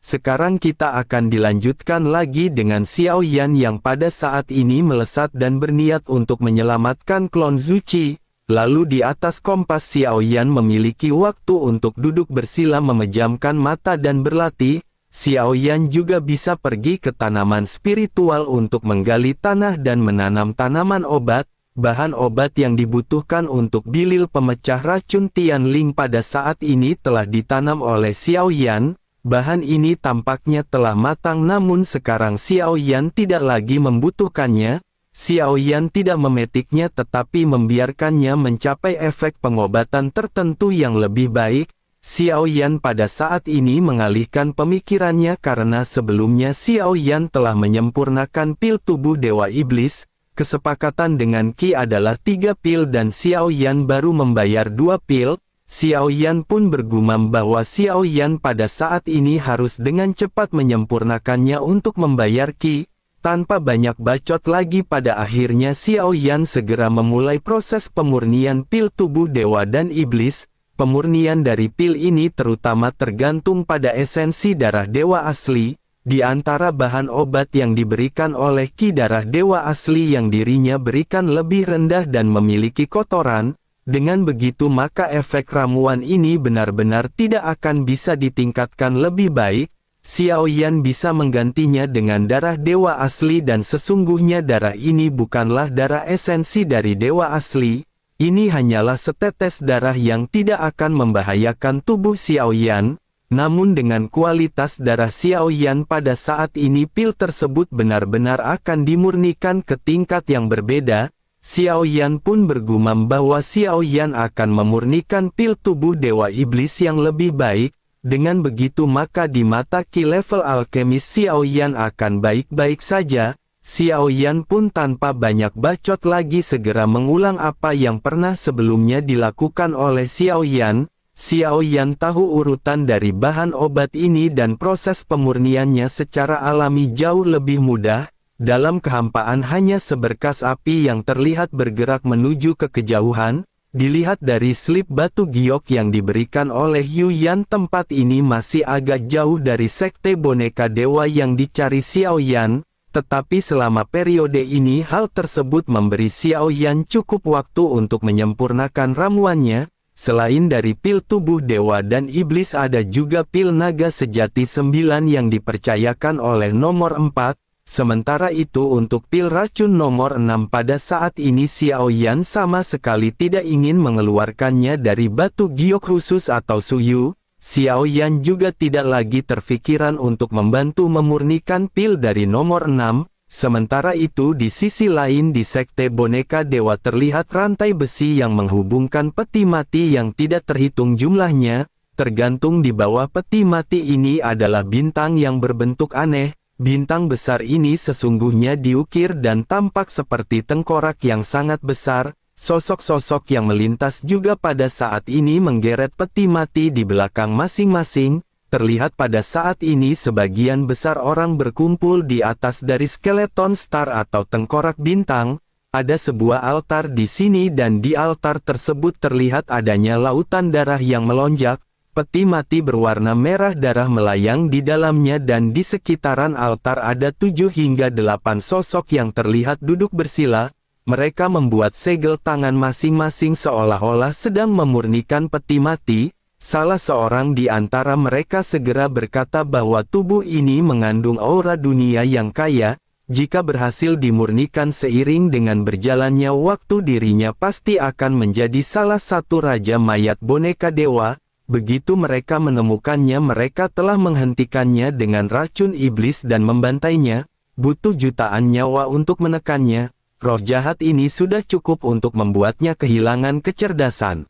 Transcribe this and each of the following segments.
Sekarang kita akan dilanjutkan lagi dengan Xiao Yan yang pada saat ini melesat dan berniat untuk menyelamatkan klon Zuchi. Lalu di atas kompas Xiao Yan memiliki waktu untuk duduk bersila memejamkan mata dan berlatih. Xiao Yan juga bisa pergi ke tanaman spiritual untuk menggali tanah dan menanam tanaman obat. Bahan obat yang dibutuhkan untuk bilil pemecah racun Tianling pada saat ini telah ditanam oleh Xiao Yan. Bahan ini tampaknya telah matang namun sekarang Xiao Yan tidak lagi membutuhkannya. Xiao Yan tidak memetiknya tetapi membiarkannya mencapai efek pengobatan tertentu yang lebih baik. Xiao Yan pada saat ini mengalihkan pemikirannya karena sebelumnya Xiao Yan telah menyempurnakan pil tubuh Dewa Iblis. Kesepakatan dengan Qi adalah 3 pil dan Xiao Yan baru membayar 2 pil. Xiao Yan pun bergumam bahwa Xiao Yan pada saat ini harus dengan cepat menyempurnakannya untuk membayar Qi. Tanpa banyak bacot lagi pada akhirnya Xiao Yan segera memulai proses pemurnian pil tubuh Dewa dan Iblis. Pemurnian dari pil ini terutama tergantung pada esensi darah Dewa asli. Di antara bahan obat yang diberikan oleh Qi darah Dewa asli yang dirinya berikan lebih rendah dan memiliki kotoran. Dengan begitu maka efek ramuan ini benar-benar tidak akan bisa ditingkatkan lebih baik. Xiao Yan bisa menggantinya dengan darah dewa asli dan sesungguhnya darah ini bukanlah darah esensi dari dewa asli. Ini hanyalah setetes darah yang tidak akan membahayakan tubuh Xiao Yan. Namun dengan kualitas darah Xiao Yan pada saat ini pil tersebut benar-benar akan dimurnikan ke tingkat yang berbeda. Xiao Yan pun bergumam bahwa Xiao Yan akan memurnikan pil tubuh Dewa Iblis yang lebih baik. Dengan begitu maka di mata Qi level alkemis Xiao Yan akan baik-baik saja. Xiao Yan pun tanpa banyak bacot lagi segera mengulang apa yang pernah sebelumnya dilakukan oleh Xiao Yan. Xiao Yan tahu urutan dari bahan obat ini dan proses pemurniannya secara alami jauh lebih mudah. Dalam kehampaan hanya seberkas api yang terlihat bergerak menuju ke kejauhan. Dilihat dari slip batu giok yang diberikan oleh Yu Yan, tempat ini masih agak jauh dari sekte boneka dewa yang dicari Xiao Yan. Tetapi selama periode ini hal tersebut memberi Xiao Yan cukup waktu untuk menyempurnakan ramuannya. Selain dari pil tubuh dewa dan iblis ada juga pil naga sejati 9 yang dipercayakan oleh nomor 4. Sementara itu untuk pil racun nomor 6 pada saat ini Xiao Yan sama sekali tidak ingin mengeluarkannya dari batu giok khusus atau suyu. Xiao Yan juga tidak lagi terfikiran untuk membantu memurnikan pil dari nomor 6. Sementara itu di sisi lain di sekte boneka dewa terlihat rantai besi yang menghubungkan peti mati yang tidak terhitung jumlahnya. Tergantung di bawah peti mati ini adalah bintang yang berbentuk aneh. Bintang besar ini sesungguhnya diukir dan tampak seperti tengkorak yang sangat besar. Sosok-sosok yang melintas juga pada saat ini menggeret peti mati di belakang masing-masing. Terlihat pada saat ini sebagian besar orang berkumpul di atas dari skeleton star atau tengkorak bintang. Ada sebuah altar di sini dan di altar tersebut terlihat adanya lautan darah yang melonjak. Peti mati berwarna merah darah melayang di dalamnya dan di sekitaran altar ada 7 hingga 8 sosok yang terlihat duduk bersila. Mereka membuat segel tangan masing-masing seolah-olah sedang memurnikan peti mati. Salah seorang di antara mereka segera berkata bahwa tubuh ini mengandung aura dunia yang kaya. Jika berhasil dimurnikan seiring dengan berjalannya waktu dirinya pasti akan menjadi salah satu raja mayat boneka dewa. Begitu mereka menemukannya mereka telah menghentikannya dengan racun iblis dan membantainya. Butuh jutaan nyawa untuk menekannya. Roh jahat ini sudah cukup untuk membuatnya kehilangan kecerdasan.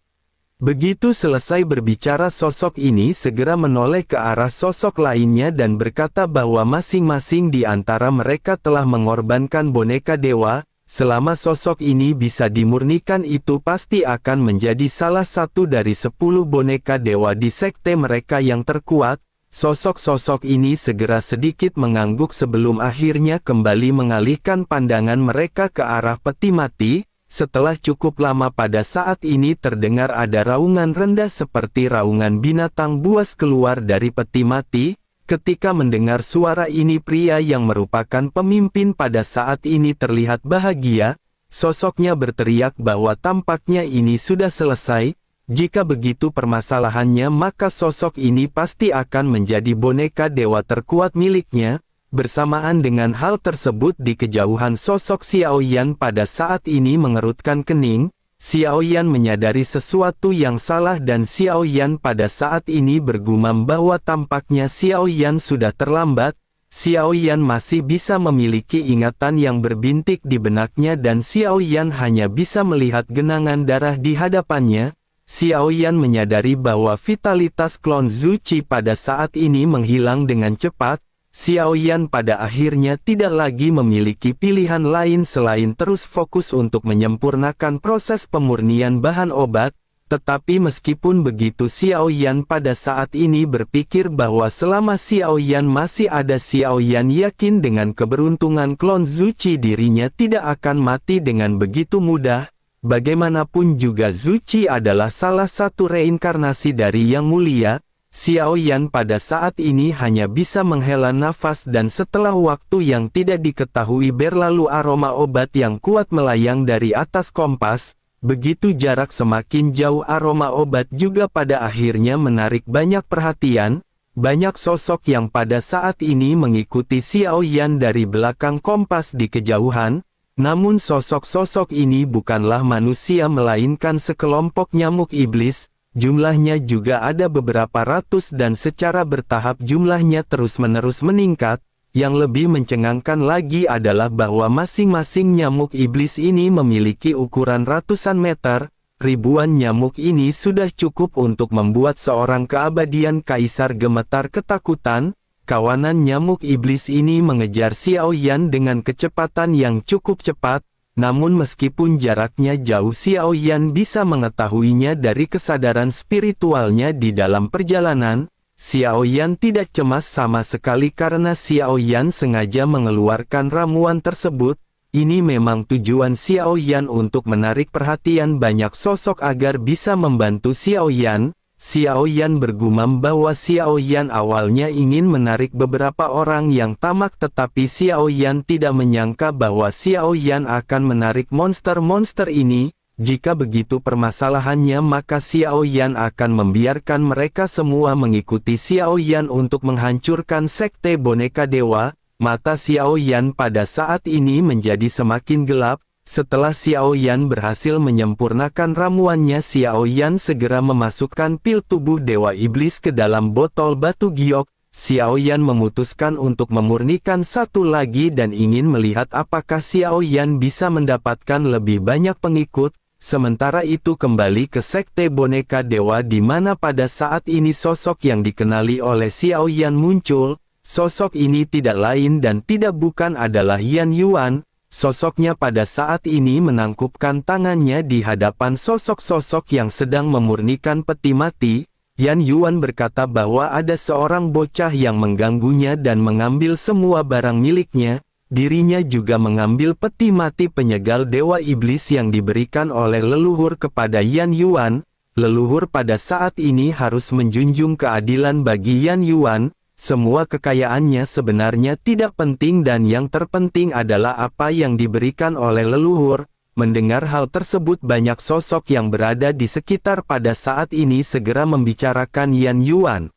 Begitu selesai berbicara sosok ini segera menoleh ke arah sosok lainnya dan berkata bahwa masing-masing di antara mereka telah mengorbankan boneka dewa. Selama sosok ini bisa dimurnikan itu pasti akan menjadi salah satu dari 10 boneka dewa di sekte mereka yang terkuat. Sosok-sosok ini segera sedikit mengangguk sebelum akhirnya kembali mengalihkan pandangan mereka ke arah peti mati. Setelah cukup lama pada saat ini terdengar ada raungan rendah seperti raungan binatang buas keluar dari peti mati. Ketika mendengar suara ini, pria yang merupakan pemimpin pada saat ini terlihat bahagia. Sosoknya berteriak bahwa tampaknya ini sudah selesai. Jika begitu permasalahannya, maka sosok ini pasti akan menjadi boneka dewa terkuat miliknya. Bersamaan dengan hal tersebut, di kejauhan sosok Xiao Yan pada saat ini mengerutkan kening. Xiao Yan menyadari sesuatu yang salah dan Xiao Yan pada saat ini bergumam bahwa tampaknya Xiao Yan sudah terlambat. Xiao Yan masih bisa memiliki ingatan yang berbintik di benaknya dan Xiao Yan hanya bisa melihat genangan darah di hadapannya. Xiao Yan menyadari bahwa vitalitas klon Zuchi pada saat ini menghilang dengan cepat. Xiao Yan pada akhirnya tidak lagi memiliki pilihan lain selain terus fokus untuk menyempurnakan proses pemurnian bahan obat. Tetapi meskipun begitu, Xiao Yan pada saat ini berpikir bahwa selama Xiao Yan masih ada, Xiao Yan yakin dengan keberuntungan klon Zuchi dirinya tidak akan mati dengan begitu mudah. Bagaimanapun juga Zuchi adalah salah satu reinkarnasi dari Yang Mulia. Xiao Yan pada saat ini hanya bisa menghela nafas dan setelah waktu yang tidak diketahui berlalu, aroma obat yang kuat melayang dari atas kompas. Begitu jarak semakin jauh, aroma obat juga pada akhirnya menarik banyak perhatian. Banyak sosok yang pada saat ini mengikuti Xiao Yan dari belakang kompas di kejauhan. Namun sosok-sosok ini bukanlah manusia melainkan sekelompok nyamuk iblis. Jumlahnya juga ada beberapa ratus dan secara bertahap jumlahnya terus-menerus meningkat. Yang lebih mencengangkan lagi adalah bahwa masing-masing nyamuk iblis ini memiliki ukuran ratusan meter. Ribuan nyamuk ini sudah cukup untuk membuat seorang keabadian kaisar gemetar ketakutan. Kawanan nyamuk iblis ini mengejar Xiao Yan dengan kecepatan yang cukup cepat. Namun meskipun jaraknya jauh, Xiao Yan bisa mengetahuinya dari kesadaran spiritualnya di dalam perjalanan. Xiao Yan tidak cemas sama sekali karena Xiao Yan sengaja mengeluarkan ramuan tersebut. Ini memang tujuan Xiao Yan untuk menarik perhatian banyak sosok agar bisa membantu Xiao Yan. Xiao Yan bergumam bahwa Xiao Yan awalnya ingin menarik beberapa orang yang tamak, tetapi Xiao Yan tidak menyangka bahwa Xiao Yan akan menarik monster-monster ini. Jika begitu permasalahannya, maka Xiao Yan akan membiarkan mereka semua mengikuti Xiao Yan untuk menghancurkan sekte boneka dewa. Mata Xiao Yan pada saat ini menjadi semakin gelap. Setelah Xiao Yan berhasil menyempurnakan ramuannya, Xiao Yan segera memasukkan pil tubuh Dewa Iblis ke dalam botol batu giok. Xiao Yan memutuskan untuk memurnikan satu lagi dan ingin melihat apakah Xiao Yan bisa mendapatkan lebih banyak pengikut. Sementara itu kembali ke sekte boneka dewa di mana pada saat ini sosok yang dikenali oleh Xiao Yan muncul. Sosok ini tidak lain dan tidak bukan adalah Yan Yuan. Sosoknya pada saat ini menangkupkan tangannya di hadapan sosok-sosok yang sedang memurnikan peti mati. Yan Yuan berkata bahwa ada seorang bocah yang mengganggunya dan mengambil semua barang miliknya. Dirinya juga mengambil peti mati penyegal Dewa Iblis yang diberikan oleh leluhur kepada Yan Yuan. Leluhur pada saat ini harus menjunjung keadilan bagi Yan Yuan. Semua kekayaannya sebenarnya tidak penting dan yang terpenting adalah apa yang diberikan oleh leluhur. Mendengar hal tersebut, banyak sosok yang berada di sekitar pada saat ini segera membicarakan Yan Yuan.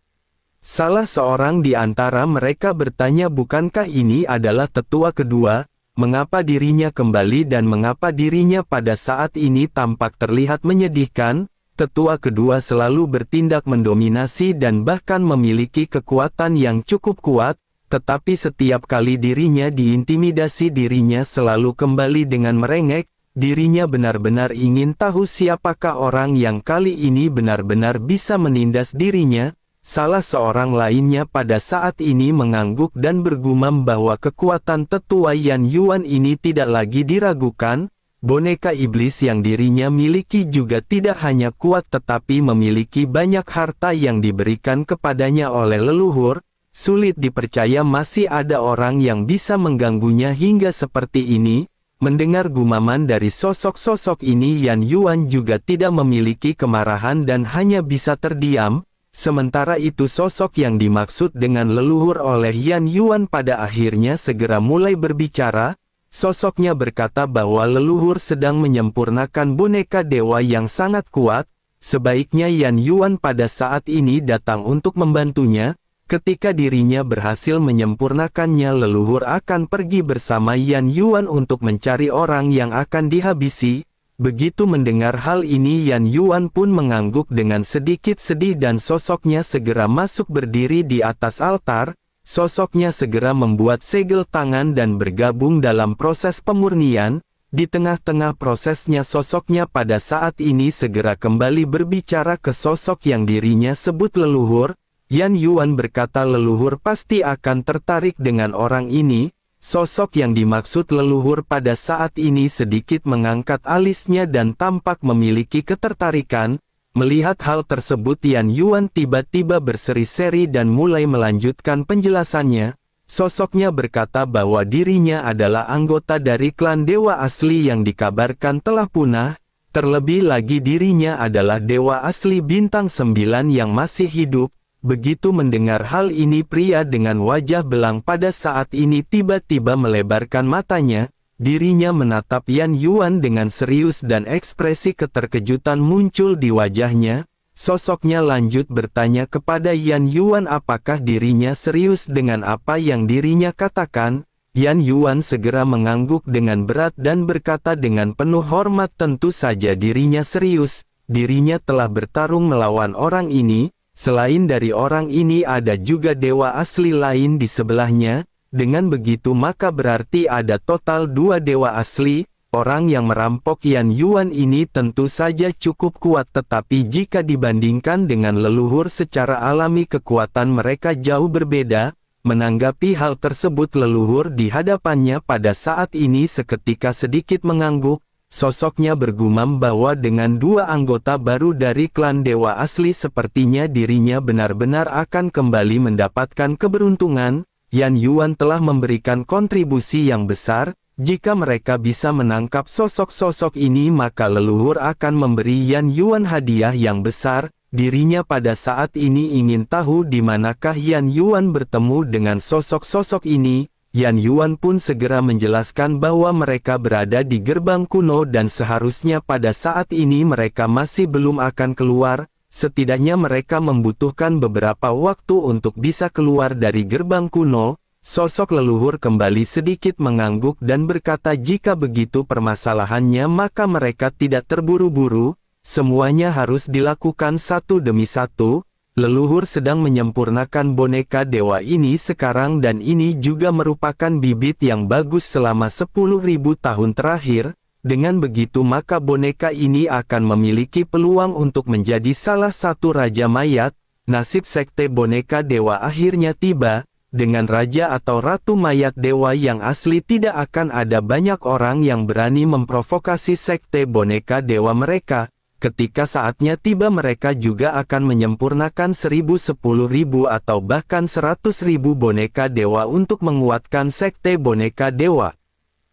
Salah seorang di antara mereka bertanya, bukankah ini adalah tetua kedua? Mengapa dirinya kembali dan mengapa dirinya pada saat ini tampak terlihat menyedihkan? Tetua kedua selalu bertindak mendominasi dan bahkan memiliki kekuatan yang cukup kuat, tetapi setiap kali dirinya diintimidasi, dirinya selalu kembali dengan merengek. Dirinya benar-benar ingin tahu siapakah orang yang kali ini benar-benar bisa menindas dirinya. Salah seorang lainnya pada saat ini mengangguk dan bergumam bahwa kekuatan tetua Yan Yuan ini tidak lagi diragukan. Boneka iblis yang dirinya miliki juga tidak hanya kuat tetapi memiliki banyak harta yang diberikan kepadanya oleh leluhur. Sulit dipercaya masih ada orang yang bisa mengganggunya hingga seperti ini. Mendengar gumaman dari sosok-sosok ini, Yan Yuan juga tidak memiliki kemarahan dan hanya bisa terdiam. Sementara itu sosok yang dimaksud dengan leluhur oleh Yan Yuan pada akhirnya segera mulai berbicara. Sosoknya berkata bahwa leluhur sedang menyempurnakan boneka dewa yang sangat kuat. Sebaiknya Yan Yuan pada saat ini datang untuk membantunya. Ketika dirinya berhasil menyempurnakannya, leluhur akan pergi bersama Yan Yuan untuk mencari orang yang akan dihabisi. Begitu mendengar hal ini, Yan Yuan pun mengangguk dengan sedikit sedih dan sosoknya segera masuk berdiri di atas altar. Sosoknya segera membuat segel tangan dan bergabung dalam proses pemurnian. Di tengah-tengah prosesnya sosoknya pada saat ini segera kembali berbicara ke sosok yang dirinya sebut leluhur. Yan Yuan berkata leluhur pasti akan tertarik dengan orang ini. Sosok yang dimaksud leluhur pada saat ini sedikit mengangkat alisnya dan tampak memiliki ketertarikan. Melihat hal tersebut, Yan Yuan tiba-tiba berseri-seri dan mulai melanjutkan penjelasannya. Sosoknya berkata bahwa dirinya adalah anggota dari klan dewa asli yang dikabarkan telah punah. Terlebih lagi dirinya adalah dewa asli bintang 9 yang masih hidup. Begitu mendengar hal ini, pria dengan wajah belang pada saat ini tiba-tiba melebarkan matanya. Dirinya menatap Yan Yuan dengan serius dan ekspresi keterkejutan muncul di wajahnya. Sosoknya lanjut bertanya kepada Yan Yuan apakah dirinya serius dengan apa yang dirinya katakan. Yan Yuan segera mengangguk dengan berat dan berkata dengan penuh hormat, tentu saja dirinya serius. Dirinya telah bertarung melawan orang ini. Selain dari orang ini ada juga dewa asli lain di sebelahnya. Dengan begitu maka berarti ada total 2 dewa asli. Orang yang merampok Yan Yuan ini tentu saja cukup kuat, tetapi jika dibandingkan dengan leluhur secara alami kekuatan mereka jauh berbeda. Menanggapi hal tersebut, leluhur di hadapannya pada saat ini seketika sedikit mengangguk. Sosoknya bergumam bahwa dengan 2 anggota baru dari klan dewa asli sepertinya dirinya benar-benar akan kembali mendapatkan keberuntungan. Yan Yuan telah memberikan kontribusi yang besar. Jika mereka bisa menangkap sosok-sosok ini maka leluhur akan memberi Yan Yuan hadiah yang besar. Dirinya pada saat ini ingin tahu di manakah Yan Yuan bertemu dengan sosok-sosok ini. Yan Yuan pun segera menjelaskan bahwa mereka berada di gerbang kuno dan seharusnya pada saat ini mereka masih belum akan keluar. Setidaknya mereka membutuhkan beberapa waktu untuk bisa keluar dari gerbang kuno. Sosok leluhur kembali sedikit mengangguk dan berkata jika begitu permasalahannya maka mereka tidak terburu-buru. Semuanya harus dilakukan satu demi satu. Leluhur sedang menyempurnakan boneka dewa ini sekarang dan ini juga merupakan bibit yang bagus selama 10.000 tahun terakhir. Dengan begitu maka boneka ini akan memiliki peluang untuk menjadi salah satu raja mayat. Nasib sekte boneka dewa akhirnya tiba. Dengan raja atau ratu mayat dewa yang asli tidak akan ada banyak orang yang berani memprovokasi sekte boneka dewa mereka. Ketika saatnya tiba mereka juga akan menyempurnakan 1.000, 10.000 atau bahkan 100.000 boneka dewa untuk menguatkan sekte boneka dewa.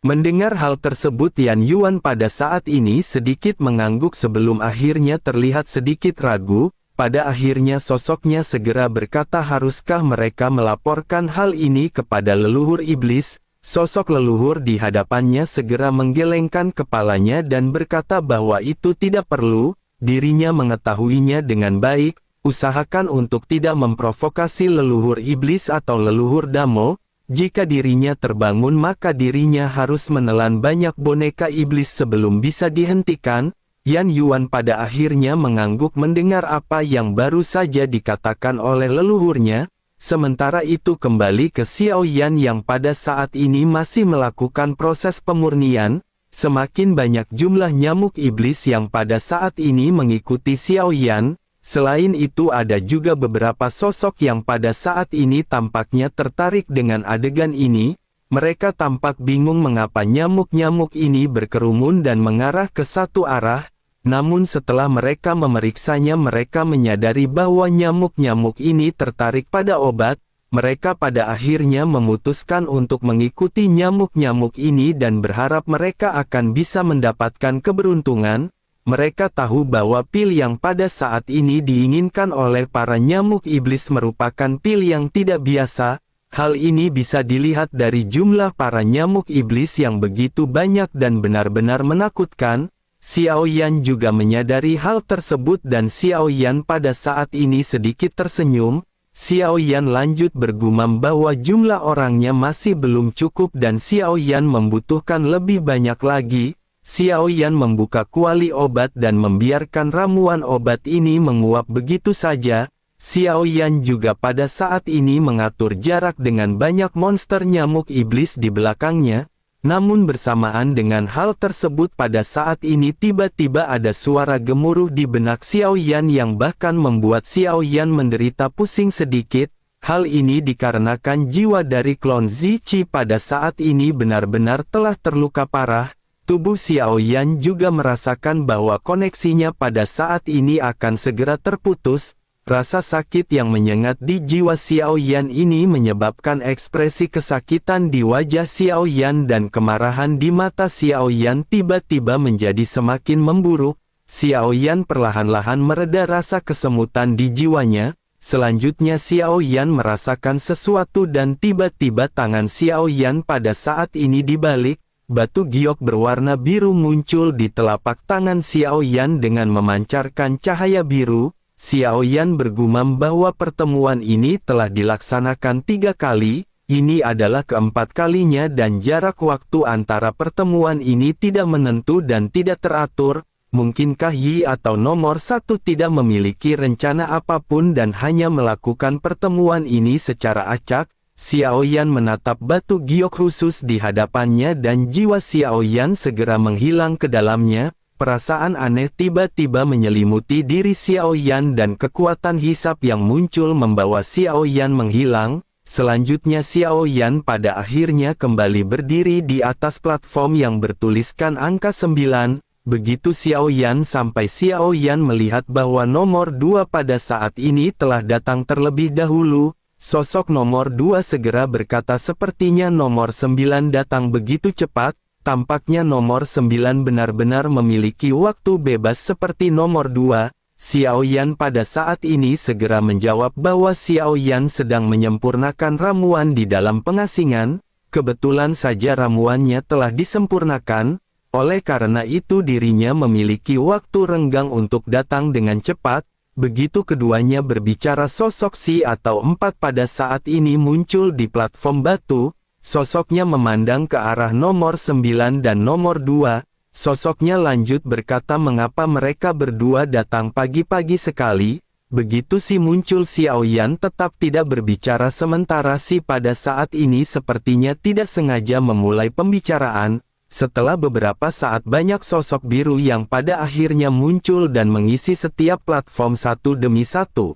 Mendengar hal tersebut Yan Yuan pada saat ini sedikit mengangguk sebelum akhirnya terlihat sedikit ragu. Pada akhirnya sosoknya segera berkata haruskah mereka melaporkan hal ini kepada leluhur iblis? Sosok leluhur di hadapannya segera menggelengkan kepalanya dan berkata bahwa itu tidak perlu, dirinya mengetahuinya dengan baik. Usahakan untuk tidak memprovokasi leluhur iblis atau leluhur Damo. Jika dirinya terbangun maka dirinya harus menelan banyak boneka iblis sebelum bisa dihentikan. Yan Yuan pada akhirnya mengangguk mendengar apa yang baru saja dikatakan oleh leluhurnya. Sementara itu kembali ke Xiao Yan yang pada saat ini masih melakukan proses pemurnian. Semakin banyak jumlah nyamuk iblis yang pada saat ini mengikuti Xiao Yan. Selain itu ada juga beberapa sosok yang pada saat ini tampaknya tertarik dengan adegan ini. Mereka tampak bingung mengapa nyamuk-nyamuk ini berkerumun dan mengarah ke satu arah. Namun setelah mereka memeriksanya mereka menyadari bahwa nyamuk-nyamuk ini tertarik pada obat. Mereka pada akhirnya memutuskan untuk mengikuti nyamuk-nyamuk ini dan berharap mereka akan bisa mendapatkan keberuntungan. Mereka tahu bahwa pil yang pada saat ini diinginkan oleh para nyamuk iblis merupakan pil yang tidak biasa. Hal ini bisa dilihat dari jumlah para nyamuk iblis yang begitu banyak dan benar-benar menakutkan. Xiao Yan juga menyadari hal tersebut dan Xiao Yan pada saat ini sedikit tersenyum. Xiao Yan lanjut bergumam bahwa jumlah orangnya masih belum cukup dan Xiao Yan membutuhkan lebih banyak lagi. Xiao Yan membuka kuali obat dan membiarkan ramuan obat ini menguap begitu saja. Xiao Yan juga pada saat ini mengatur jarak dengan banyak monster nyamuk iblis di belakangnya. Namun bersamaan dengan hal tersebut pada saat ini tiba-tiba ada suara gemuruh di benak Xiao Yan yang bahkan membuat Xiao Yan menderita pusing sedikit. Hal ini dikarenakan jiwa dari klon Ziqi pada saat ini benar-benar telah terluka parah. Tubuh Xiao Yan juga merasakan bahwa koneksinya pada saat ini akan segera terputus. Rasa sakit yang menyengat di jiwa Xiao Yan ini menyebabkan ekspresi kesakitan di wajah Xiao Yan dan kemarahan di mata Xiao Yan tiba-tiba menjadi semakin memburuk. Xiao Yan perlahan-lahan mereda rasa kesemutan di jiwanya. Selanjutnya Xiao Yan merasakan sesuatu dan tiba-tiba tangan Xiao Yan pada saat ini dibalik. Batu giok berwarna biru muncul di telapak tangan Xiao Yan dengan memancarkan cahaya biru. Xiao Yan bergumam bahwa pertemuan ini telah dilaksanakan 3 kali. Ini adalah keempat kalinya dan jarak waktu antara pertemuan ini tidak menentu dan tidak teratur. Mungkinkah Yi atau nomor 1 tidak memiliki rencana apapun dan hanya melakukan pertemuan ini secara acak? Xiao Yan menatap batu giok khusus di hadapannya dan jiwa Xiao Yan segera menghilang ke dalamnya. Perasaan aneh tiba-tiba menyelimuti diri Xiao Yan dan kekuatan hisap yang muncul membawa Xiao Yan menghilang. Selanjutnya Xiao Yan pada akhirnya kembali berdiri di atas platform yang bertuliskan angka 9. Begitu Xiao Yan sampai Xiao Yan melihat bahwa nomor 2 pada saat ini telah datang terlebih dahulu. Sosok nomor 2 segera berkata sepertinya nomor 9 datang begitu cepat, tampaknya nomor 9 benar-benar memiliki waktu bebas seperti nomor 2. Xiao Yan pada saat ini segera menjawab bahwa Xiao Yan sedang menyempurnakan ramuan di dalam pengasingan. Kebetulan saja ramuannya telah disempurnakan, oleh karena itu dirinya memiliki waktu renggang untuk datang dengan cepat. Begitu keduanya berbicara sosok Si atau 4 pada saat ini muncul di platform batu. Sosoknya memandang ke arah nomor 9 dan nomor 2. Sosoknya lanjut berkata mengapa mereka berdua datang pagi-pagi sekali. Begitu Si muncul Xiao Yan tetap tidak berbicara sementara Si pada saat ini sepertinya tidak sengaja memulai pembicaraan. Setelah beberapa saat banyak sosok biru yang pada akhirnya muncul dan mengisi setiap platform satu demi satu.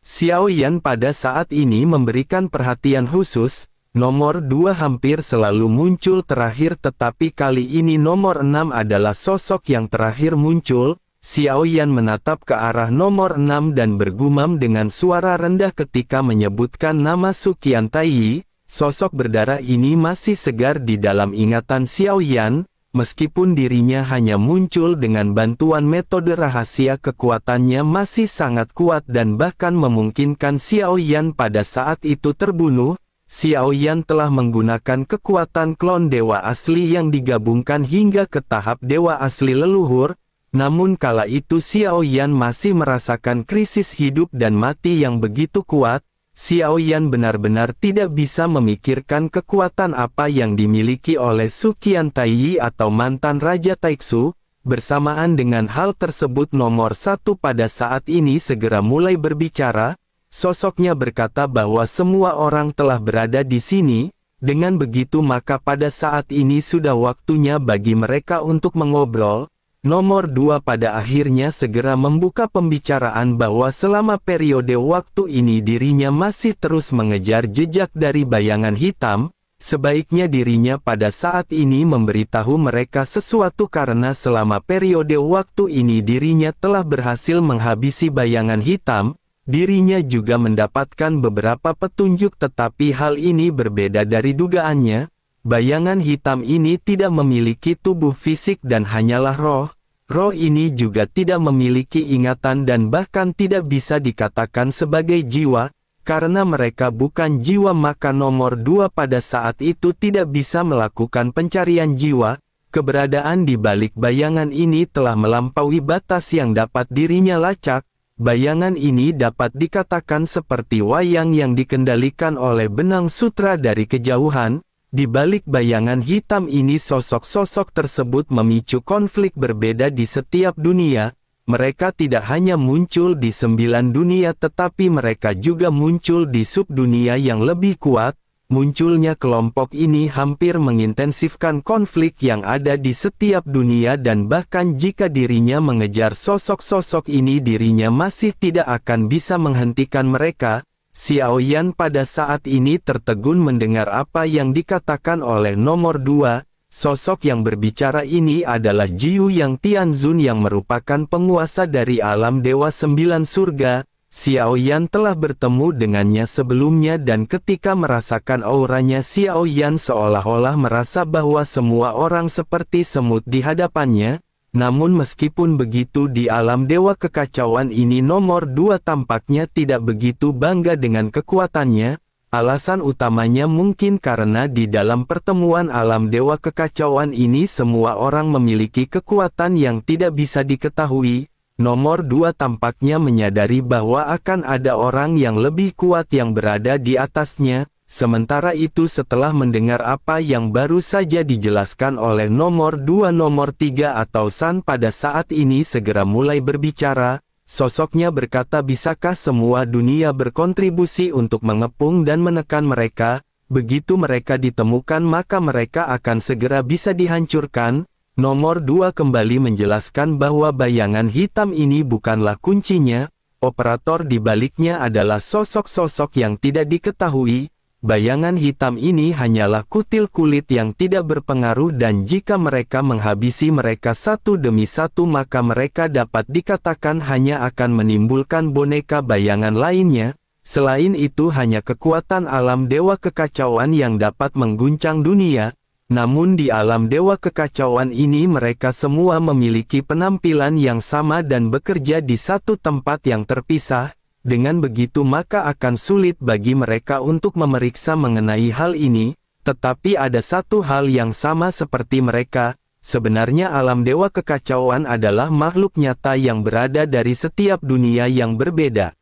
Xiao Yan pada saat ini memberikan perhatian khusus. Nomor 2 hampir selalu muncul terakhir tetapi kali ini nomor 6 adalah sosok yang terakhir muncul. Xiao Yan menatap ke arah nomor 6 dan bergumam dengan suara rendah ketika menyebutkan nama Su Qiantai. Sosok berdarah ini masih segar di dalam ingatan Xiao Yan, meskipun dirinya hanya muncul dengan bantuan metode rahasia kekuatannya masih sangat kuat dan bahkan memungkinkan Xiao Yan pada saat itu terbunuh. Xiao Yan telah menggunakan kekuatan klon dewa asli yang digabungkan hingga ke tahap dewa asli leluhur, namun kala itu Xiao Yan masih merasakan krisis hidup dan mati yang begitu kuat. Xiao Yan benar-benar tidak bisa memikirkan kekuatan apa yang dimiliki oleh Su Qiantai atau mantan Raja Taixu. Bersamaan dengan hal tersebut nomor 1 pada saat ini segera mulai berbicara. Sosoknya berkata bahwa semua orang telah berada di sini. Dengan begitu maka pada saat ini sudah waktunya bagi mereka untuk mengobrol. Nomor 2 pada akhirnya segera membuka pembicaraan bahwa selama periode waktu ini dirinya masih terus mengejar jejak dari bayangan hitam. Sebaiknya dirinya pada saat ini memberitahu mereka sesuatu karena selama periode waktu ini dirinya telah berhasil menghabisi bayangan hitam. Dirinya juga mendapatkan beberapa petunjuk tetapi hal ini berbeda dari dugaannya. Bayangan hitam ini tidak memiliki tubuh fisik dan hanyalah roh. Roh ini juga tidak memiliki ingatan dan bahkan tidak bisa dikatakan sebagai jiwa, karena mereka bukan jiwa maka nomor 2 pada saat itu tidak bisa melakukan pencarian jiwa. Keberadaan di balik bayangan ini telah melampaui batas yang dapat dirinya lacak. Bayangan ini dapat dikatakan seperti wayang yang dikendalikan oleh benang sutra dari kejauhan. Di balik bayangan hitam ini sosok-sosok tersebut memicu konflik berbeda di setiap dunia. Mereka tidak hanya muncul di 9 dunia tetapi mereka juga muncul di subdunia yang lebih kuat. Munculnya kelompok ini hampir mengintensifkan konflik yang ada di setiap dunia dan bahkan jika dirinya mengejar sosok-sosok ini dirinya masih tidak akan bisa menghentikan mereka. Xiao Yan pada saat ini tertegun mendengar apa yang dikatakan oleh nomor 2. Sosok yang berbicara ini adalah Jiu Yang Tianzun yang merupakan penguasa dari alam Dewa 9 Surga. Xiao Yan telah bertemu dengannya sebelumnya dan ketika merasakan auranya Xiao Yan seolah-olah merasa bahwa semua orang seperti semut di hadapannya. Namun meskipun begitu di alam Dewa Kekacauan ini nomor 2 tampaknya tidak begitu bangga dengan kekuatannya. Alasan utamanya mungkin karena di dalam pertemuan alam Dewa Kekacauan ini semua orang memiliki kekuatan yang tidak bisa diketahui. Nomor 2 tampaknya menyadari bahwa akan ada orang yang lebih kuat yang berada di atasnya. Sementara itu setelah mendengar apa yang baru saja dijelaskan oleh nomor 2 nomor 3 atau San pada saat ini segera mulai berbicara. Sosoknya berkata bisakah semua dunia berkontribusi untuk mengepung dan menekan mereka? Begitu mereka ditemukan maka mereka akan segera bisa dihancurkan. Nomor 2 kembali menjelaskan bahwa bayangan hitam ini bukanlah kuncinya, operator di baliknya adalah sosok-sosok yang tidak diketahui. Bayangan hitam ini hanyalah kutil kulit yang tidak berpengaruh dan jika mereka menghabisi mereka satu demi satu maka mereka dapat dikatakan hanya akan menimbulkan boneka bayangan lainnya. Selain itu hanya kekuatan alam Dewa Kekacauan yang dapat mengguncang dunia. Namun di alam Dewa Kekacauan ini mereka semua memiliki penampilan yang sama dan bekerja di satu tempat yang terpisah. Dengan begitu maka akan sulit bagi mereka untuk memeriksa mengenai hal ini. Tetapi ada satu hal yang sama seperti mereka. Sebenarnya alam Dewa Kekacauan adalah makhluk nyata yang berada dari setiap dunia yang berbeda.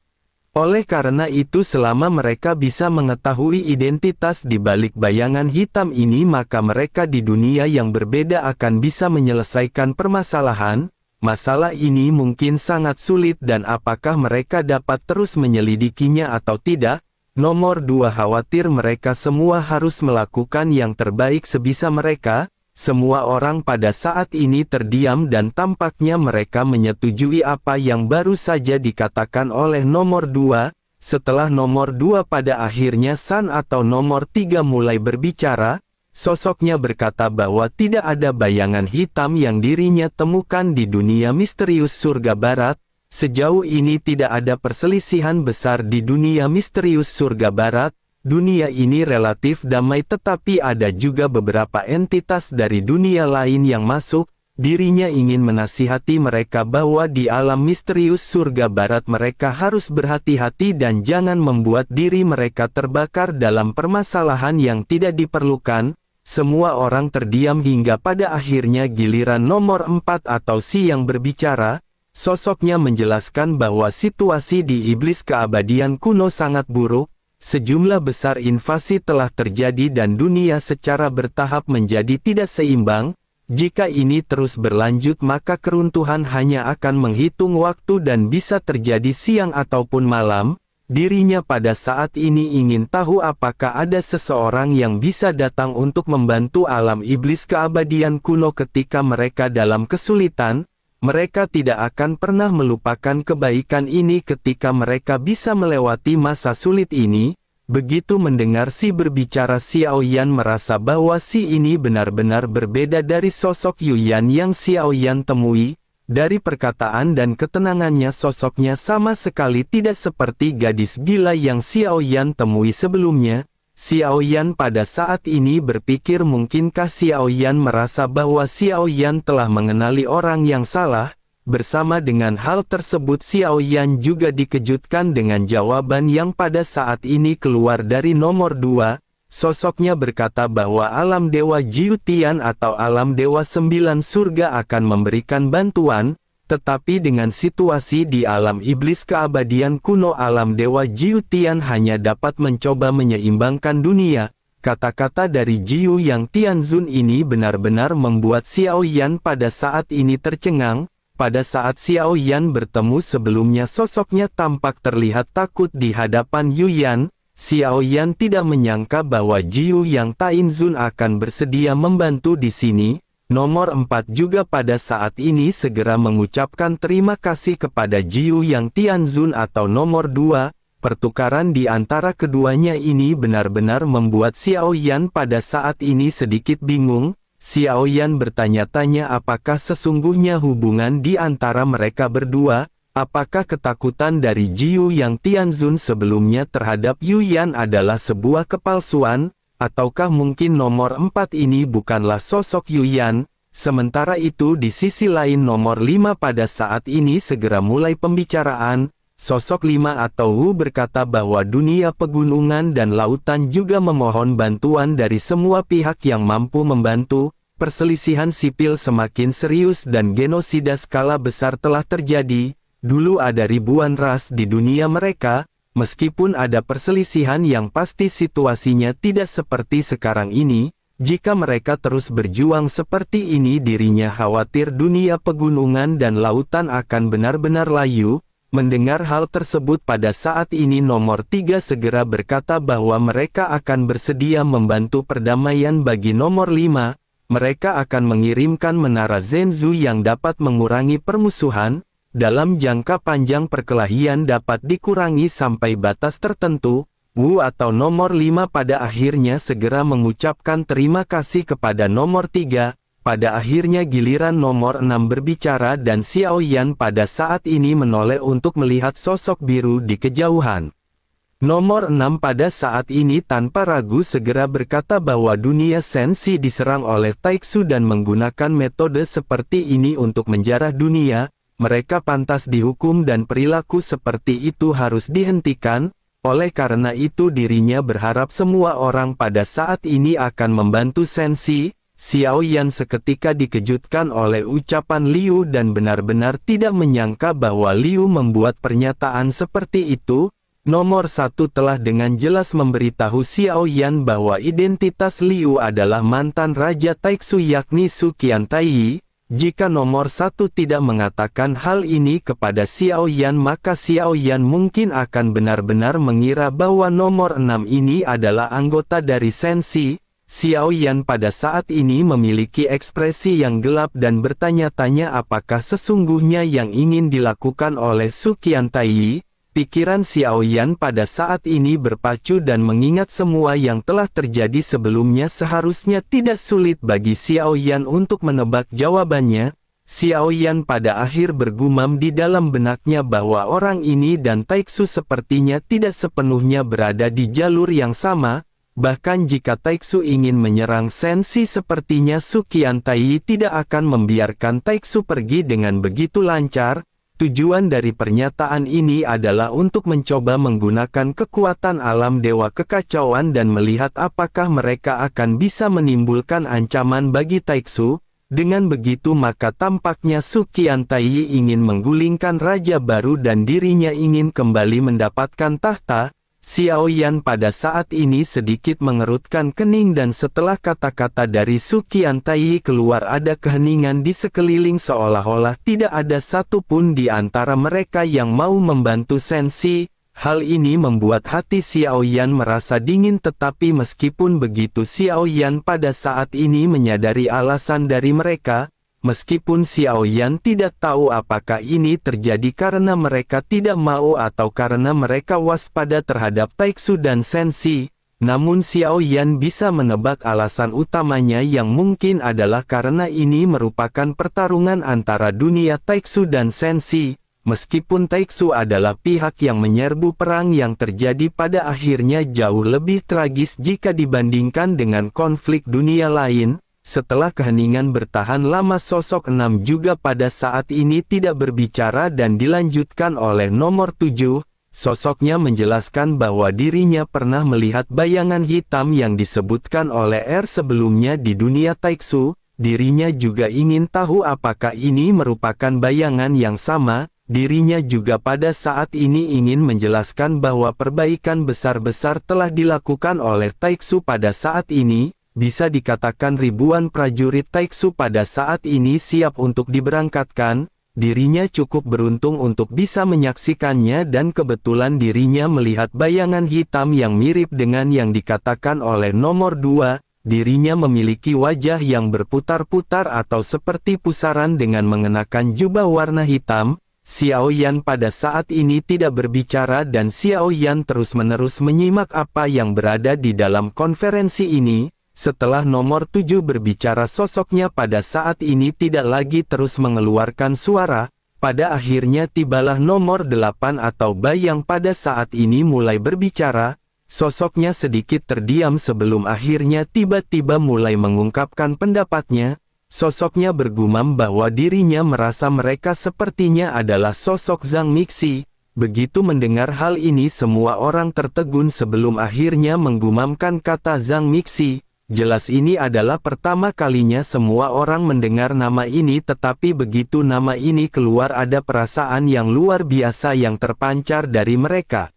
Oleh karena itu selama mereka bisa mengetahui identitas di balik bayangan hitam ini maka mereka di dunia yang berbeda akan bisa menyelesaikan permasalahan. Masalah ini mungkin sangat sulit dan apakah mereka dapat terus menyelidikinya atau tidak? Nomor 2 khawatir mereka semua harus melakukan yang terbaik sebisa mereka. Semua orang pada saat ini terdiam dan tampaknya mereka menyetujui apa yang baru saja dikatakan oleh nomor 2. Setelah nomor 2 pada akhirnya San atau nomor 3 mulai berbicara, sosoknya berkata bahwa tidak ada bayangan hitam yang dirinya temukan di dunia misterius surga barat. Sejauh ini tidak ada perselisihan besar di dunia misterius surga barat. Dunia ini relatif damai tetapi ada juga beberapa entitas dari dunia lain yang masuk. Dirinya ingin menasihati mereka bahwa di alam misterius surga barat mereka harus berhati-hati dan jangan membuat diri mereka terbakar dalam permasalahan yang tidak diperlukan. Semua orang terdiam hingga pada akhirnya giliran nomor 4 atau Si yang berbicara. Sosoknya menjelaskan bahwa situasi di iblis keabadian kuno sangat buruk. Sejumlah besar invasi telah terjadi dan dunia secara bertahap menjadi tidak seimbang. Jika ini terus berlanjut maka keruntuhan hanya akan menghitung waktu dan bisa terjadi siang ataupun malam. Dirinya pada saat ini ingin tahu apakah ada seseorang yang bisa datang untuk membantu alam iblis keabadian kuno ketika mereka dalam kesulitan. Mereka tidak akan pernah melupakan kebaikan ini ketika mereka bisa melewati masa sulit ini. Begitu mendengar Si berbicara Xiao Yan merasa bahwa Si ini benar-benar berbeda dari sosok Yuyan yang Xiao Yan temui. Dari perkataan dan ketenangannya sosoknya sama sekali tidak seperti gadis gila yang Xiao Yan temui sebelumnya. Xiao Yan pada saat ini berpikir mungkinkah Xiao Yan merasa bahwa Xiao Yan telah mengenali orang yang salah. Bersama dengan hal tersebut Xiao Yan juga dikejutkan dengan jawaban yang pada saat ini keluar dari nomor 2. Sosoknya berkata bahwa alam dewa Jiutian atau alam dewa 9 surga akan memberikan bantuan. Tetapi dengan situasi di alam iblis keabadian kuno, alam dewa Jiutian hanya dapat mencoba menyeimbangkan dunia. Kata-kata dari Jiu yang Tianzun ini benar-benar membuat Xiao Yan pada saat ini tercengang. Pada saat Xiao Yan bertemu sebelumnya, sosoknya tampak terlihat takut di hadapan Yu Yan. Xiao Yan tidak menyangka bahwa Jiu yang Tianzun akan bersedia membantu di sini. Nomor 4 juga pada saat ini segera mengucapkan terima kasih kepada Jiu yang Tianzun atau nomor 2. Pertukaran di antara keduanya ini benar-benar membuat Xiao Yan pada saat ini sedikit bingung. Xiao Yan bertanya-tanya apakah sesungguhnya hubungan di antara mereka berdua. Apakah ketakutan dari Jiu yang Tianzun sebelumnya terhadap Yu Yan adalah sebuah kepalsuan? Ataukah mungkin nomor 4 ini bukanlah sosok Yu Yan? Sementara itu di sisi lain nomor 5 pada saat ini segera mulai pembicaraan. Sosok 5 atau Wu berkata bahwa dunia pegunungan dan lautan juga memohon bantuan dari semua pihak yang mampu membantu. Perselisihan sipil semakin serius dan genosida skala besar telah terjadi. Dulu ada ribuan ras di dunia mereka. Meskipun ada perselisihan yang pasti situasinya tidak seperti sekarang ini. Jika mereka terus berjuang seperti ini, dirinya khawatir dunia pegunungan dan lautan akan benar-benar layu. Mendengar hal tersebut pada saat ini nomor 3 segera berkata bahwa mereka akan bersedia membantu perdamaian bagi nomor 5. Mereka akan mengirimkan menara Zhenzu yang dapat mengurangi permusuhan. Dalam jangka panjang perkelahian dapat dikurangi sampai batas tertentu. Wu atau nomor 5 pada akhirnya segera mengucapkan terima kasih kepada nomor 3. Pada akhirnya giliran nomor 6 berbicara dan Xiao Yan pada saat ini menoleh untuk melihat sosok biru di kejauhan. Nomor 6 pada saat ini tanpa ragu segera berkata bahwa dunia sensi diserang oleh Taiksu dan menggunakan metode seperti ini untuk menjarah dunia. Mereka pantas dihukum dan perilaku seperti itu harus dihentikan. Oleh karena itu dirinya berharap semua orang pada saat ini akan membantu sensi. Xiao Yan seketika dikejutkan oleh ucapan Liu dan benar-benar tidak menyangka bahwa Liu membuat pernyataan seperti itu. Nomor 1 telah dengan jelas memberitahu Xiao Yan bahwa identitas Liu adalah mantan Raja Taiksu yakni Su Qiantai. Jika nomor 1 tidak mengatakan hal ini kepada Xiao Yan, maka Xiao Yan mungkin akan benar-benar mengira bahwa nomor 6 ini adalah anggota dari sensi. Xiao Yan pada saat ini memiliki ekspresi yang gelap dan bertanya-tanya apakah sesungguhnya yang ingin dilakukan oleh Su Qiantai. Pikiran Xiao Yan pada saat ini berpacu dan mengingat semua yang telah terjadi sebelumnya. Seharusnya tidak sulit bagi Xiao Yan untuk menebak jawabannya. Xiao Yan pada akhir bergumam di dalam benaknya bahwa orang ini dan Taiksu sepertinya tidak sepenuhnya berada di jalur yang sama. Bahkan jika Taiksu ingin menyerang sensi, sepertinya Su Qiantai tidak akan membiarkan Taiksu pergi dengan begitu lancar. Tujuan dari pernyataan ini adalah untuk mencoba menggunakan kekuatan alam dewa kekacauan dan melihat apakah mereka akan bisa menimbulkan ancaman bagi Taiksu. Dengan begitu maka tampaknya Su Qiantai ingin menggulingkan raja baru dan dirinya ingin kembali mendapatkan tahta. Xiao Yan pada saat ini sedikit mengerutkan kening dan setelah kata-kata dari Su Qiantai keluar ada keheningan di sekeliling seolah-olah tidak ada satupun di antara mereka yang mau membantu sensi. Hal ini membuat hati Xiao Yan merasa dingin, tetapi meskipun begitu Xiao Yan pada saat ini menyadari alasan dari mereka. Meskipun Xiao Yan tidak tahu apakah ini terjadi karena mereka tidak mau atau karena mereka waspada terhadap Taiksu dan sensi, namun Xiao Yan bisa menebak alasan utamanya yang mungkin adalah karena ini merupakan pertarungan antara dunia Taiksu dan sensi. Meskipun Taiksu adalah pihak yang menyerbu, perang yang terjadi pada akhirnya jauh lebih tragis jika dibandingkan dengan konflik dunia lain. Setelah keheningan bertahan lama, sosok 6 juga pada saat ini tidak berbicara dan dilanjutkan oleh nomor 7. Sosoknya menjelaskan bahwa dirinya pernah melihat bayangan hitam yang disebutkan oleh R sebelumnya di dunia Taiksu. Dirinya juga ingin tahu apakah ini merupakan bayangan yang sama. Dirinya juga pada saat ini ingin menjelaskan bahwa perbaikan besar-besar telah dilakukan oleh Taiksu pada saat ini. Bisa dikatakan ribuan prajurit Taiksu pada saat ini siap untuk diberangkatkan. Dirinya cukup beruntung untuk bisa menyaksikannya dan kebetulan dirinya melihat bayangan hitam yang mirip dengan yang dikatakan oleh nomor 2. Dirinya memiliki wajah yang berputar-putar atau seperti pusaran dengan mengenakan jubah warna hitam. Xiao Yan pada saat ini tidak berbicara dan Xiao Yan terus-menerus menyimak apa yang berada di dalam konferensi ini. Setelah nomor 7 berbicara, sosoknya pada saat ini tidak lagi terus mengeluarkan suara. Pada akhirnya tibalah nomor 8 atau Bai yang pada saat ini mulai berbicara. Sosoknya sedikit terdiam sebelum akhirnya tiba-tiba mulai mengungkapkan pendapatnya. Sosoknya bergumam bahwa dirinya merasa mereka sepertinya adalah sosok Zhang Mixi. Begitu mendengar hal ini semua orang tertegun sebelum akhirnya menggumamkan kata Zhang Mixi. Jelas ini adalah pertama kalinya semua orang mendengar nama ini, tetapi begitu nama ini keluar ada perasaan yang luar biasa yang terpancar dari mereka.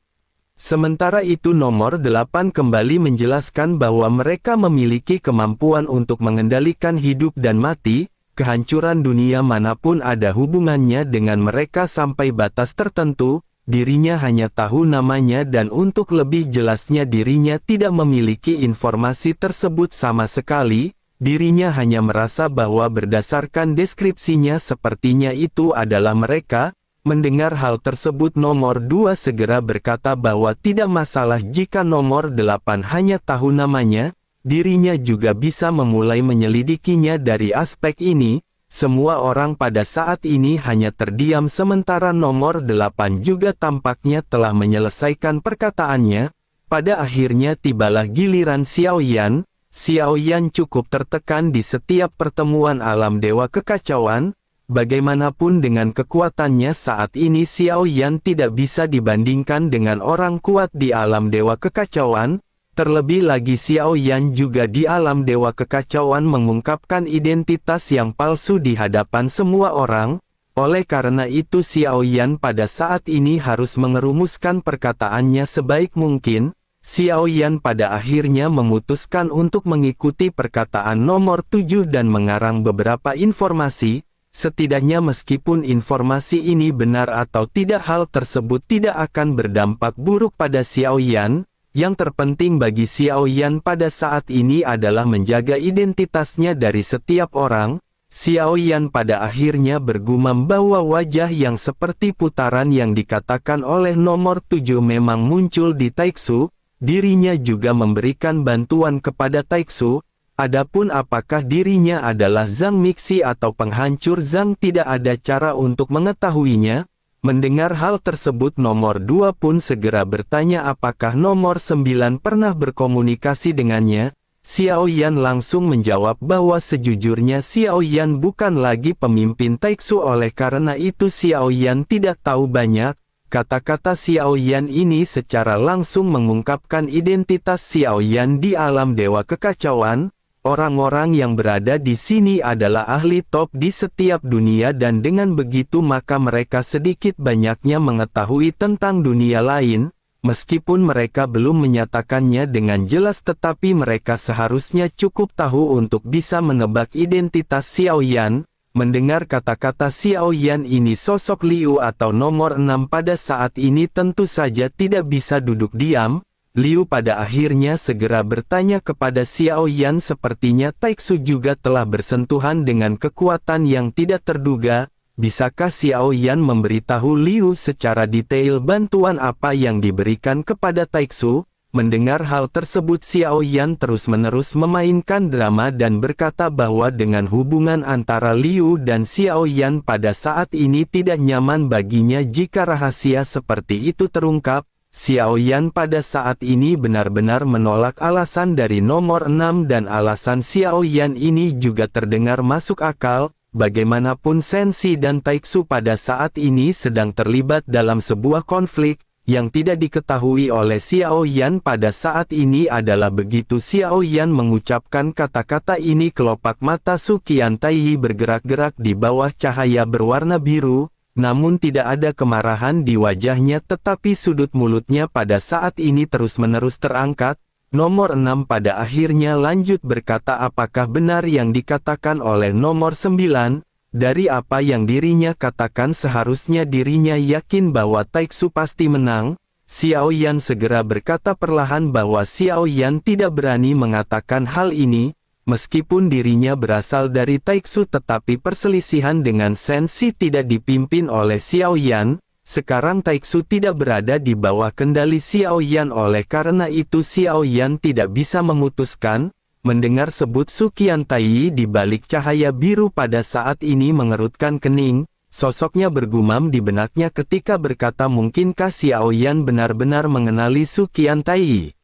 Sementara itu nomor 8 kembali menjelaskan bahwa mereka memiliki kemampuan untuk mengendalikan hidup dan mati. Kehancuran dunia manapun ada hubungannya dengan mereka sampai batas tertentu. Dirinya hanya tahu namanya dan untuk lebih jelasnya dirinya tidak memiliki informasi tersebut sama sekali. Dirinya hanya merasa bahwa berdasarkan deskripsinya sepertinya itu adalah mereka. Mendengar hal tersebut nomor 2 segera berkata bahwa tidak masalah jika nomor 8 hanya tahu namanya. Dirinya juga bisa memulai menyelidikinya dari aspek ini. Semua orang pada saat ini hanya terdiam sementara nomor 8 juga tampaknya telah menyelesaikan perkataannya. Pada akhirnya tibalah giliran Xiao Yan. Xiao Yan cukup tertekan di setiap pertemuan alam dewa kekacauan. Bagaimanapun dengan kekuatannya saat ini Xiao Yan tidak bisa dibandingkan dengan orang kuat di alam dewa kekacauan. Terlebih lagi Xiao Yan juga di alam dewa kekacauan mengungkapkan identitas yang palsu di hadapan semua orang. Oleh karena itu Xiao Yan pada saat ini harus mengerumuskan perkataannya sebaik mungkin. Xiao Yan pada akhirnya memutuskan untuk mengikuti perkataan nomor 7 dan mengarang beberapa informasi. Setidaknya meskipun informasi ini benar atau tidak, hal tersebut tidak akan berdampak buruk pada Xiao Yan. Yang terpenting bagi Xiao Yan pada saat ini adalah menjaga identitasnya dari setiap orang. Xiao Yan pada akhirnya bergumam bahwa wajah yang seperti putaran yang dikatakan oleh nomor 7 memang muncul di Taiksu. Dirinya juga memberikan bantuan kepada Taiksu. Adapun apakah dirinya adalah Zhang Mixi atau penghancur Zhang, tidak ada cara untuk mengetahuinya. Mendengar hal tersebut nomor 2 pun segera bertanya apakah nomor 9 pernah berkomunikasi dengannya. Xiao Yan langsung menjawab bahwa sejujurnya Xiao Yan bukan lagi pemimpin Taiksu, oleh karena itu Xiao Yan tidak tahu banyak. Kata-kata Xiao Yan ini secara langsung mengungkapkan identitas Xiao Yan di alam dewa kekacauan. Orang-orang yang berada di sini adalah ahli top di setiap dunia dan dengan begitu maka mereka sedikit banyaknya mengetahui tentang dunia lain. Meskipun mereka belum menyatakannya dengan jelas tetapi mereka seharusnya cukup tahu untuk bisa menebak identitas Xiao Yan. Mendengar kata-kata Xiao Yan ini sosok Liu atau nomor 6 pada saat ini tentu saja tidak bisa duduk diam. Liu pada akhirnya segera bertanya kepada Xiao Yan, sepertinya Taiksu juga telah bersentuhan dengan kekuatan yang tidak terduga. Bisakah Xiao Yan memberitahu Liu secara detail bantuan apa yang diberikan kepada Taiksu? Mendengar hal tersebut Xiao Yan terus-menerus memainkan drama dan berkata bahwa dengan hubungan antara Liu dan Xiao Yan pada saat ini tidak nyaman baginya jika rahasia seperti itu terungkap. Xiao Yan pada saat ini benar-benar menolak alasan dari nomor 6 dan alasan Xiao Yan ini juga terdengar masuk akal. Bagaimanapun Sensi dan Taixu pada saat ini sedang terlibat dalam sebuah konflik. Yang tidak diketahui oleh Xiao Yan pada saat ini adalah begitu Xiao Yan mengucapkan kata-kata ini kelopak mata Su Qiantai bergerak-gerak di bawah cahaya berwarna biru, namun tidak ada kemarahan di wajahnya tetapi sudut mulutnya pada saat ini terus-menerus terangkat. Nomor 6 pada akhirnya lanjut berkata apakah benar yang dikatakan oleh nomor 9? Dari apa yang dirinya katakan seharusnya dirinya yakin bahwa Taixu pasti menang. Xiao Yan segera berkata perlahan bahwa Xiao Yan tidak berani mengatakan hal ini. Meskipun dirinya berasal dari Taixu tetapi perselisihan dengan Sensi tidak dipimpin oleh Xiao Yan. Sekarang Taixu tidak berada di bawah kendali Xiao Yan oleh karena itu Xiao Yan tidak bisa memutuskan. Mendengar sebut Su Qiantai di balik cahaya biru pada saat ini mengerutkan kening, sosoknya bergumam di benaknya ketika berkata mungkinkah Xiao Yan benar-benar mengenali Su Qiantai.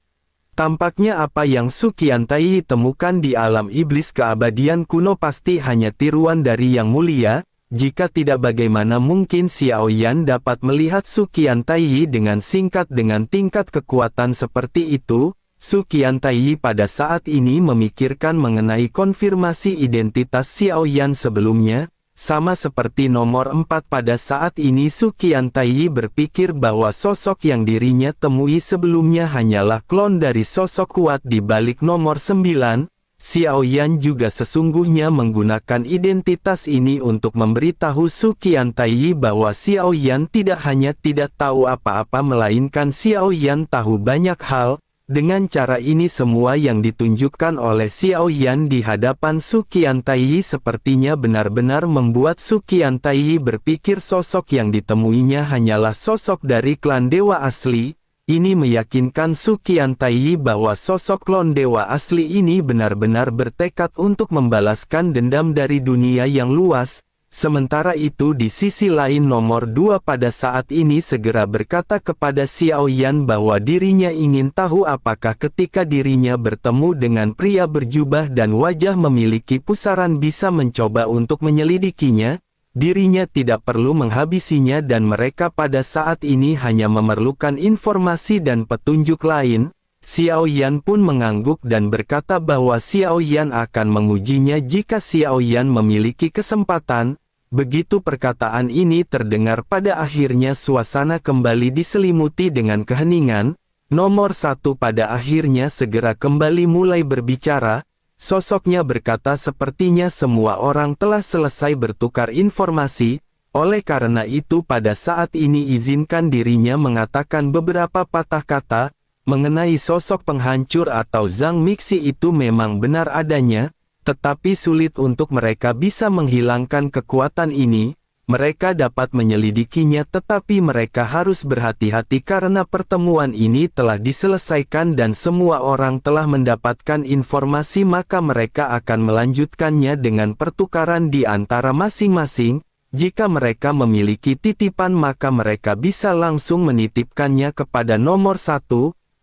Tampaknya apa yang Su Qiantai temukan di alam iblis keabadian kuno pasti hanya tiruan dari yang mulia, jika tidak bagaimana mungkin Xiao Yan dapat melihat Su Qiantai dengan singkat dengan tingkat kekuatan seperti itu. Su Qiantai pada saat ini memikirkan mengenai konfirmasi identitas Xiao Yan sebelumnya, sama seperti nomor 4 pada saat ini Su Qiantai berpikir bahwa sosok yang dirinya temui sebelumnya hanyalah klon dari sosok kuat di balik nomor 9. Xiao Yan juga sesungguhnya menggunakan identitas ini untuk memberitahu Su Qiantai bahwa Xiao Yan tidak hanya tidak tahu apa-apa melainkan Xiao Yan tahu banyak hal. Dengan cara ini semua yang ditunjukkan oleh Xiao Yan di hadapan Su Qiantai sepertinya benar-benar membuat Su Qiantai berpikir sosok yang ditemuinya hanyalah sosok dari klan dewa asli. Ini meyakinkan Su Qiantai bahwa sosok klon dewa asli ini benar-benar bertekad untuk membalaskan dendam dari dunia yang luas. Sementara itu di sisi lain nomor 2 pada saat ini segera berkata kepada Xiao Yan bahwa dirinya ingin tahu apakah ketika dirinya bertemu dengan pria berjubah dan wajah memiliki pusaran bisa mencoba untuk menyelidikinya. Dirinya tidak perlu menghabisinya dan mereka pada saat ini hanya memerlukan informasi dan petunjuk lain. Xiao Yan pun mengangguk dan berkata bahwa Xiao Yan akan mengujinya jika Xiao Yan memiliki kesempatan. Begitu perkataan ini terdengar pada akhirnya suasana kembali diselimuti dengan keheningan. Nomor 1 pada akhirnya segera kembali mulai berbicara. Sosoknya berkata sepertinya semua orang telah selesai bertukar informasi. Oleh karena itu pada saat ini izinkan dirinya mengatakan beberapa patah kata. Mengenai sosok penghancur atau Zhang Mixi itu memang benar adanya. Tetapi sulit untuk mereka bisa menghilangkan kekuatan ini. Mereka dapat menyelidikinya tetapi mereka harus berhati-hati karena pertemuan ini telah diselesaikan dan semua orang telah mendapatkan informasi maka mereka akan melanjutkannya dengan pertukaran di antara masing-masing. Jika mereka memiliki titipan maka mereka bisa langsung menitipkannya kepada nomor 1.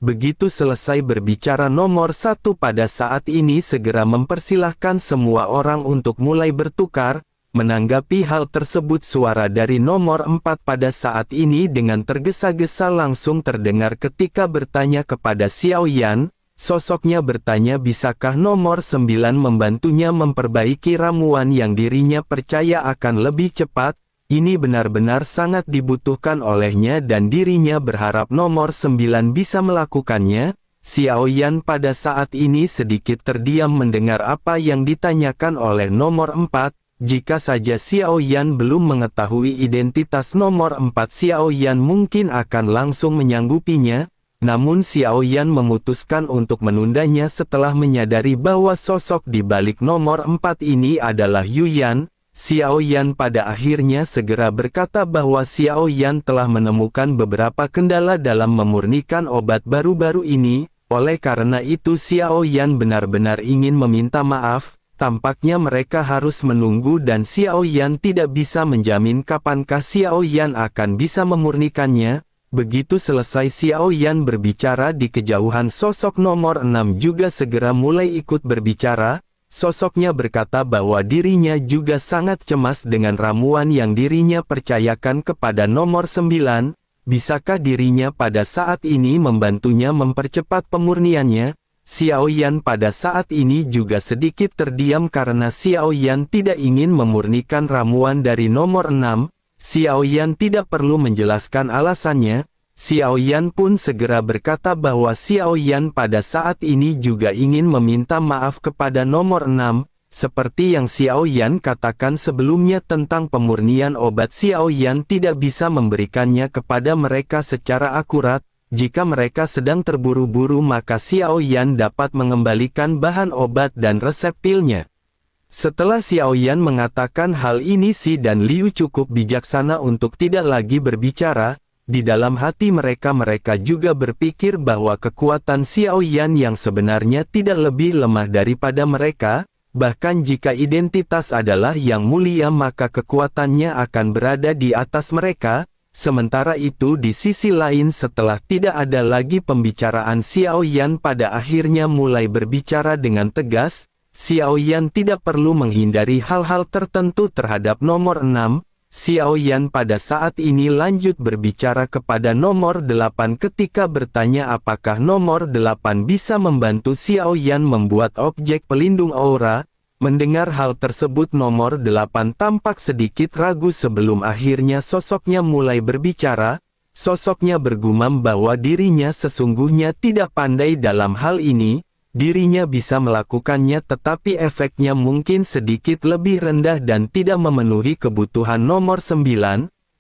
Begitu selesai berbicara nomor 1 pada saat ini segera mempersilahkan semua orang untuk mulai bertukar. Menanggapi hal tersebut suara dari nomor 4 pada saat ini dengan tergesa-gesa langsung terdengar ketika bertanya kepada Xiao Yan. Sosoknya bertanya bisakah nomor 9 membantunya memperbaiki ramuan yang dirinya percaya akan lebih cepat. Ini benar-benar sangat dibutuhkan olehnya dan dirinya berharap nomor 9 bisa melakukannya. Xiao Yan pada saat ini sedikit terdiam mendengar apa yang ditanyakan oleh nomor 4. Jika saja Xiao Yan belum mengetahui identitas nomor 4 Xiao Yan mungkin akan langsung menyanggupinya. Namun Xiao Yan memutuskan untuk menundanya setelah menyadari bahwa sosok di balik nomor 4 ini adalah Yu Yan. Xiao Yan pada akhirnya segera berkata bahwa Xiao Yan telah menemukan beberapa kendala dalam memurnikan obat baru-baru ini, oleh karena itu Xiao Yan benar-benar ingin meminta maaf. Tampaknya mereka harus menunggu dan Xiao Yan tidak bisa menjamin kapankah Xiao Yan akan bisa memurnikannya. Begitu selesai Xiao Yan berbicara di kejauhan, sosok nomor 6 juga segera mulai ikut berbicara. Sosoknya berkata bahwa dirinya juga sangat cemas dengan ramuan yang dirinya percayakan kepada nomor 9. Bisakah dirinya pada saat ini membantunya mempercepat pemurniannya? Xiao Yan pada saat ini juga sedikit terdiam karena Xiao Yan tidak ingin memurnikan ramuan dari nomor 6. Xiao Yan tidak perlu menjelaskan alasannya. Xiao Yan pun segera berkata bahwa Xiao Yan pada saat ini juga ingin meminta maaf kepada nomor 6. Seperti yang Xiao Yan katakan sebelumnya tentang pemurnian obat, Xiao Yan tidak bisa memberikannya kepada mereka secara akurat. Jika mereka sedang terburu-buru maka Xiao Yan dapat mengembalikan bahan obat dan resep pilnya. Setelah Xiao Yan mengatakan hal ini, Si dan Liu cukup bijaksana untuk tidak lagi berbicara. Di dalam hati mereka juga berpikir bahwa kekuatan Xiao Yan yang sebenarnya tidak lebih lemah daripada mereka. Bahkan jika identitas adalah yang mulia maka kekuatannya akan berada di atas mereka. Sementara itu di sisi lain setelah tidak ada lagi pembicaraan, Xiao Yan pada akhirnya mulai berbicara dengan tegas. Xiao Yan tidak perlu menghindari hal-hal tertentu terhadap nomor 6. Xiao Yan pada saat ini lanjut berbicara kepada nomor 8 ketika bertanya apakah nomor 8 bisa membantu Xiao Yan membuat objek pelindung aura. Mendengar hal tersebut nomor 8 tampak sedikit ragu sebelum akhirnya sosoknya mulai berbicara. Sosoknya bergumam bahwa dirinya sesungguhnya tidak pandai dalam hal ini. Dirinya bisa melakukannya tetapi efeknya mungkin sedikit lebih rendah dan tidak memenuhi kebutuhan nomor 9.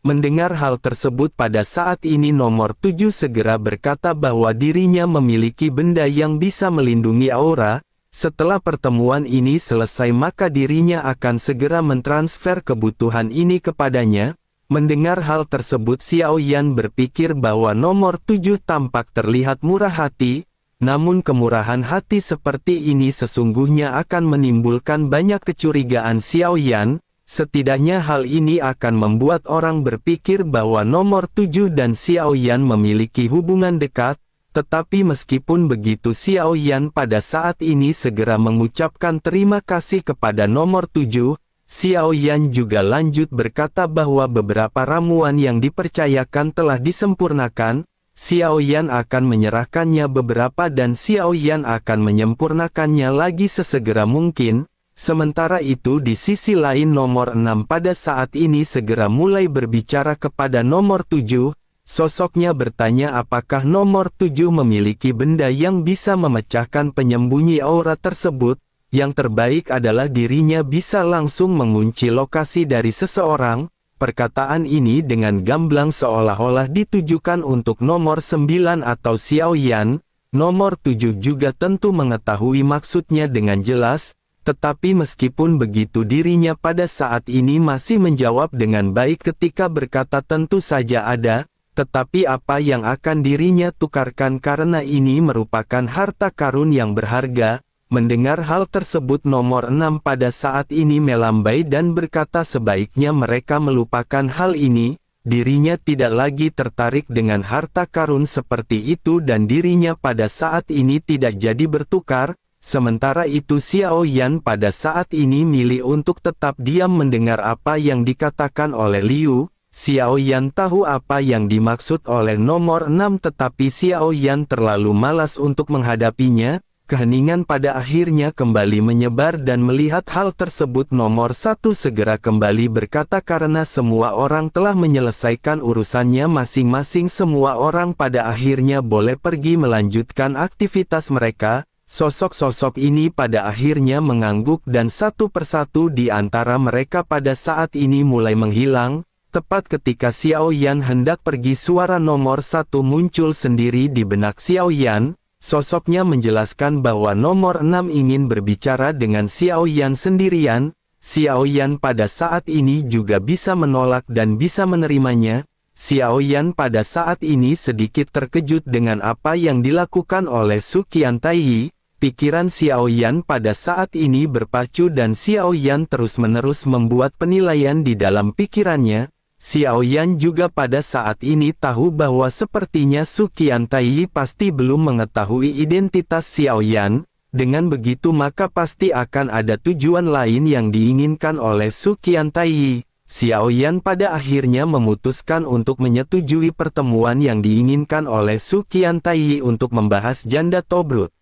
Mendengar hal tersebut pada saat ini nomor 7 segera berkata bahwa dirinya memiliki benda yang bisa melindungi aura. Setelah pertemuan ini selesai maka dirinya akan segera mentransfer kebutuhan ini kepadanya. Mendengar hal tersebut Xiao Yan berpikir bahwa nomor 7 tampak terlihat murah hati. Namun kemurahan hati seperti ini sesungguhnya akan menimbulkan banyak kecurigaan Xiao Yan. Setidaknya hal ini akan membuat orang berpikir bahwa nomor 7 dan Xiao Yan memiliki hubungan dekat. Tetapi meskipun begitu Xiao Yan pada saat ini segera mengucapkan terima kasih kepada nomor 7. Xiao Yan juga lanjut berkata bahwa beberapa ramuan yang dipercayakan telah disempurnakan. Xiao Yan akan menyerahkannya beberapa dan Xiao Yan akan menyempurnakannya lagi sesegera mungkin. Sementara itu di sisi lain nomor 6 pada saat ini segera mulai berbicara kepada nomor 7. Sosoknya bertanya apakah nomor 7 memiliki benda yang bisa memecahkan penyembunyi aura tersebut. Yang terbaik adalah dirinya bisa langsung mengunci lokasi dari seseorang. Perkataan ini dengan gamblang seolah-olah ditujukan untuk nomor 9 atau Xiao Yan. Nomor 7 juga tentu mengetahui maksudnya dengan jelas. Tetapi meskipun begitu dirinya pada saat ini masih menjawab dengan baik ketika berkata tentu saja ada. Tetapi apa yang akan dirinya tukarkan karena ini merupakan harta karun yang berharga. Mendengar hal tersebut nomor 6 pada saat ini melambai dan berkata sebaiknya mereka melupakan hal ini. Dirinya tidak lagi tertarik dengan harta karun seperti itu dan dirinya pada saat ini tidak jadi bertukar. Sementara itu Xiao Yan pada saat ini milih untuk tetap diam mendengar apa yang dikatakan oleh Liu. Xiao Yan tahu apa yang dimaksud oleh nomor 6 tetapi Xiao Yan terlalu malas untuk menghadapinya. Keheningan pada akhirnya kembali menyebar dan melihat hal tersebut nomor 1 segera kembali berkata karena semua orang telah menyelesaikan urusannya masing-masing, semua orang pada akhirnya boleh pergi melanjutkan aktivitas mereka. Sosok-sosok ini pada akhirnya mengangguk dan satu persatu di antara mereka pada saat ini mulai menghilang. Tepat ketika Xiao Yan hendak pergi suara nomor 1 muncul sendiri di benak Xiao Yan. Sosoknya menjelaskan bahwa nomor 6 ingin berbicara dengan Xiao Yan sendirian. Xiao Yan pada saat ini juga bisa menolak dan bisa menerimanya. Xiao Yan pada saat ini sedikit terkejut dengan apa yang dilakukan oleh Su Qiantai. Pikiran Xiao Yan pada saat ini berpacu dan Xiao Yan terus-menerus membuat penilaian di dalam pikirannya. Xiao Yan juga pada saat ini tahu bahwa sepertinya Su Qiantai pasti belum mengetahui identitas Xiao Yan. Dengan begitu maka pasti akan ada tujuan lain yang diinginkan oleh Su Qiantai. Xiao Yan pada akhirnya memutuskan untuk menyetujui pertemuan yang diinginkan oleh Su Qiantai untuk membahas janda Tobrut.